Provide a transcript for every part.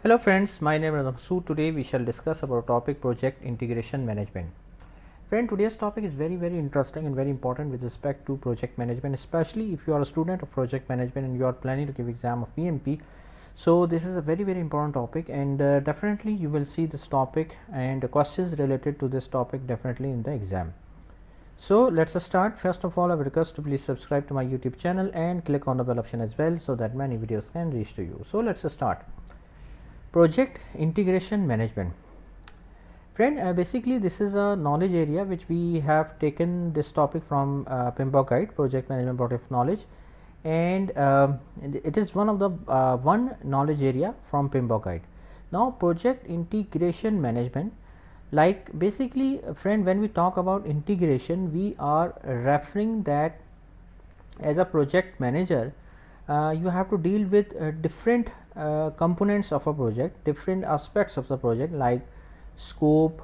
Hello friends, my name is Masood. Today we shall discuss about topic project integration management. Friend, today's topic is very interesting and very important with respect to project management, especially if you are a student of project management and you are planning to give exam of PMP. So this is a very important topic, and definitely you will see this topic and the questions related to this topic definitely in the exam. So let's start. First of all, I would request to please subscribe to my YouTube channel and click on the bell option as well, so that many videos can reach to you. So let's start. Project integration management. Friend, basically this is a knowledge area which we have taken this topic from PMBOK guide, project management body of knowledge, and it is one of the one knowledge area from PMBOK guide. Now project integration management, like basically friend, when we talk about integration, we are referring that as a project manager you have to deal with different components of a project, different aspects of the project like scope,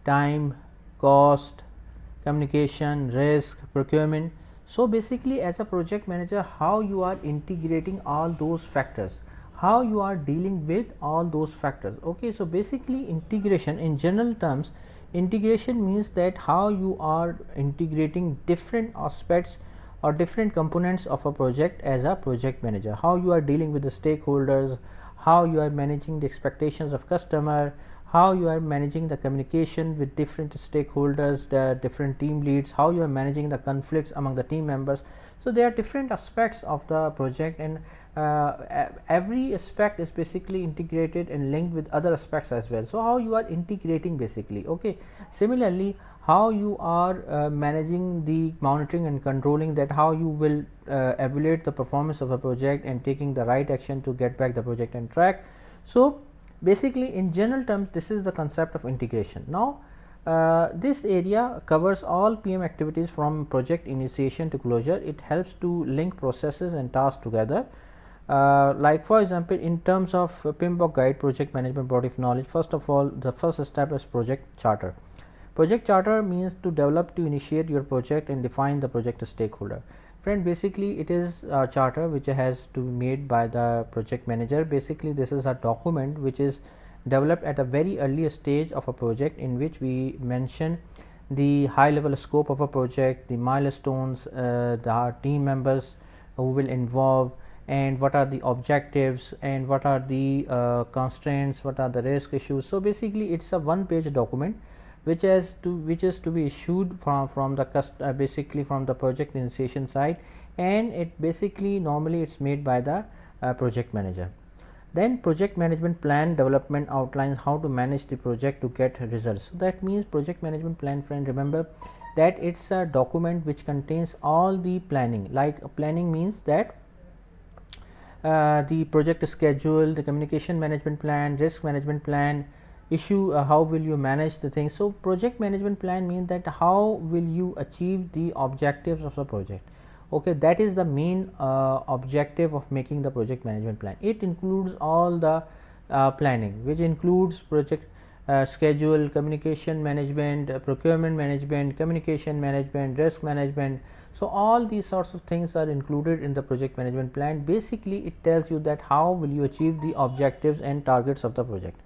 time, cost, communication, risk, procurement. So basically as a project manager, how you are integrating all those factors, how you are dealing with all those factors. Okay, so basically integration, in general terms, integration means that how you are integrating different aspects or different components of a project as a project manager, how you are dealing with the stakeholders, how you are managing the expectations of customer, how you are managing the communication with different stakeholders, the different team leads, how you are managing the conflicts among the team members. So there are different aspects of the project, and every aspect is basically integrated and linked with other aspects as well. So how you are integrating basically. Okay, similarly how you are managing the monitoring and controlling, that how you will evaluate the performance of a project and taking the right action to get back the project on track. So basically in general terms, this is the concept of integration. Now this area covers all PM activities from project initiation to closure. It helps to link processes and tasks together. Like for example, in terms of PMBOK guide, project management body of knowledge, first of all, the first step is project charter. Project charter means to develop, to initiate your project and define the project stakeholder. Friend, basically it is a charter which has to be made by the project manager. Basically this is a document which is developed at a very early stage of a project, in which we mention the high level scope of a project, the milestones, the team members who will involve, and what are the objectives, and what are the constraints, what are the risk issues. So basically it's a one-page document which is to be issued from the basically from the project initiation side, and it basically normally it's made by the project manager. Then project management plan development outlines how to manage the project to get results. So that means project management plan, friend, remember that it's a document which contains all the planning. Like planning means that the project schedule, the communication management plan, risk management plan, issue, how will you manage the things. So project management plan means that how will you achieve the objectives of the project. Okay, that is the main objective of making the project management plan. It includes all the planning, which includes project schedule, communication management, procurement management, communication management, risk management. So all these sorts of things are included in the project management plan. Basically it tells you that how will you achieve the objectives and targets of the project.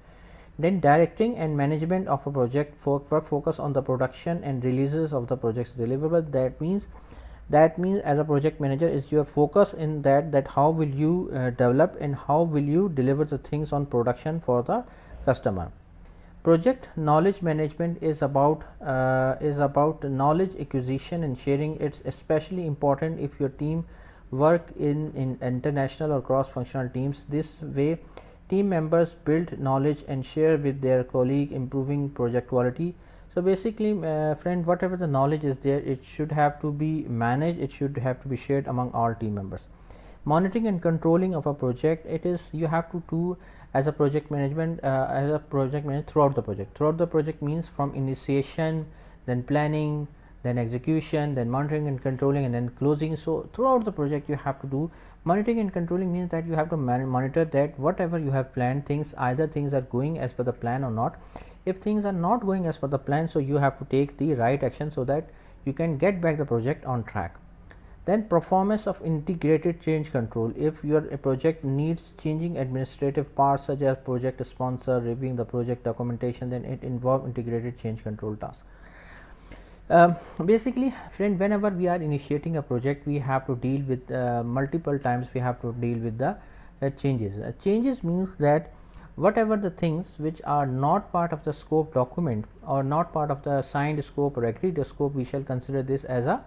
Then directing and management of a project focus on the production and releases of the project's deliverable. That means as a project manager is your focus in that how will you develop and how will you deliver the things on production for the customer. Project knowledge management is about knowledge acquisition and sharing. It's especially important if your team work in international or cross functional teams. This way team members build knowledge and share with their colleague, improving project quality. So basically friend, whatever the knowledge is there, it should have to be managed, it should have to be shared among all team members. Monitoring and controlling of a project, it is you have to do as a project management throughout the project means from initiation, then planning, then execution, then monitoring and controlling, and then closing. So throughout the project you have to do monitoring and controlling. Means that you have to monitor that whatever you have planned, things either things are going as per the plan or not. If things are not going as per the plan, so you have to take the right action so that you can get back the project on track. Then performance of integrated change control. If your project needs changing administrative parts such as project sponsor, reviewing the project documentation, then it involves integrated change control tasks. Basically, friend, whenever we are initiating a project, we have to deal with multiple times we have to deal with the changes. Changes means that whatever the things which are not part of the scope document or not part of the signed scope or agreed scope, we shall consider this as a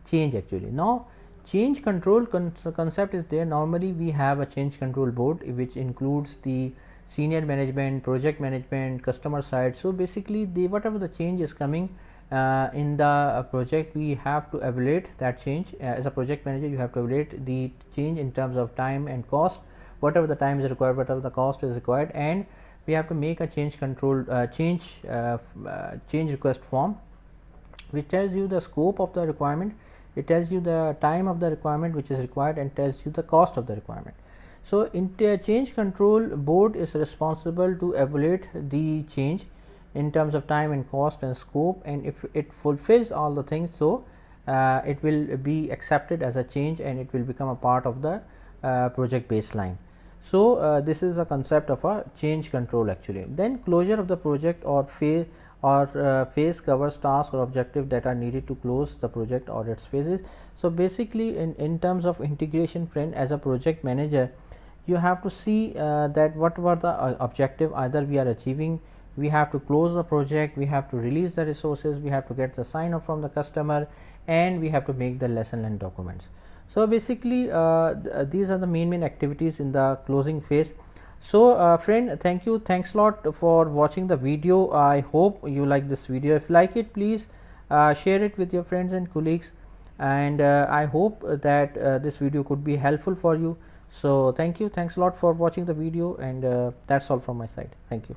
change actually. Now, change control concept is there. Normally, we have a change control board which includes the senior management, project management, customer side. So, basically, the whatever the change is coming in the project, we have to evaluate that change. As a project manager, you have to evaluate the change in terms of time and cost, whatever the time is required, whatever the cost is required, and we have to make a change control change request form which tells you the scope of the requirement, it tells you the time of the requirement which is required, and tells you the cost of the requirement. So, change control board is responsible to evaluate the change in terms of time and cost and scope, and if it fulfills all the things, so it will be accepted as a change and it will become a part of the project baseline. So, this is a concept of a change control actually. Then closure of the project or phase covers tasks or objective that are needed to close the project or its phases. So, basically in terms of integration, friend, as a project manager, you have to see that what were the objective either we are achieving. We have to close the project, we have to release the resources, we have to get the sign off from the customer, and we have to make the lesson learned documents. So, basically these are the main activities in the closing phase. So, friend, thanks a lot for watching the video. I hope you like this video. If you like it, please share it with your friends and colleagues, and I hope that this video could be helpful for you. So, thanks a lot for watching the video, and that's all from my side. Thank you.